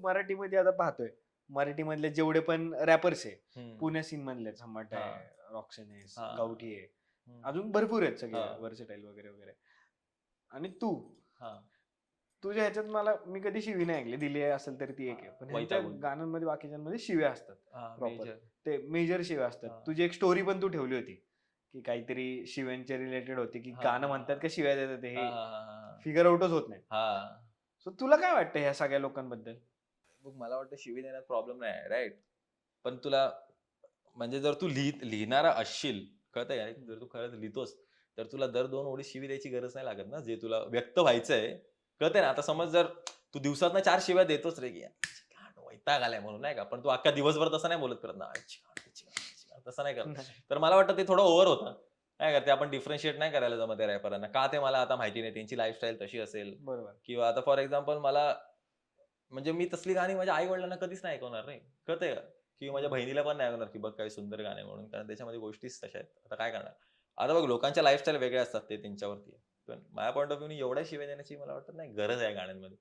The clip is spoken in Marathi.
मराठीमध्ये आता पाहतोय, मराठीमधले जेवढे पण रॅपर्स आहे, हम्म. पुणे सीन मधले झमाट हा. आहे, रॉक्सन आहे, हा. गावठी आहे, हम्म. अजून भरपूर आहेत सगळे हा. वर्सेटाईल वगैरे वगैरे. आणि तू हा. तुझ्या ह्याच्यात मला मी कधी शिवी नाही ऐकली, दिली असेल तरी ती एक आहे, पण ह्यांच्या वैतागून. गाण्यांमध्ये बाकीच्यांमध्ये शिव्या असतात प्रॉपर, मेजर. ते मेजर शिव्या असतात. तुझी एक स्टोरी पण तू ठेवली होती की काहीतरी शिव्यांच्या रिलेटेड होती, की गाणं म्हणतात का शिव्या देतात हे फिगर आउटच होत नाही. सो तुला काय वाटतं ह्या सगळ्या लोकांबद्दल? मला वाटतं शिवी देण्यात प्रॉब्लेम नाही, राईट. पण तुला म्हणजे जर तू लिहिणारा असशील, कळतंय का, जर तू खरंच लिहितोस तर तुला दर 2 ओळी शिवी द्यायची गरज नाही लागत ना, जे तुला व्यक्त व्हायचंय. कळतंय ना. आता समज जर तू दिवसातनं 4 शिव्या देतोच रे, की वैताग आलाय म्हणून, नाही का, पण तू अख्खा दिवसभर तसं नाही बोलत करत ना, तसं नाही करत. तर मला वाटतं ते थोडं ओव्हर होतं. नाही का, ते आपण डिफरन्शिएट नाही करायला जमत आहे रॅपरांना. का ते मला आता माहिती नाही, त्यांची लाईफस्टाईल तशी असेल. बरोबर. किंवा आता फॉर एक्झाम्पल मला म्हणजे मी तसली गाणी माझ्या आई-वडिलांना कधीच नाही ऐकवणार रे. कळतंय का? किंवा माझ्या बहिणीला पण नाही ऐकवणार, की बघ काही सुंदर गाणे म्हणून. कारण त्याच्यामध्ये गोष्टीच तशा आहेत. आता काय करणार? आता बघ, लोकांच्या लाईफस्टाईल वेगळ्या असतात, ते त्यांच्यावरती आहे. पण माझ्या पॉइंट ऑफ व्ह्यूने एवढ्या शिव्या देण्याची मला वाटत नाही गरज आहे गाण्यांमध्ये.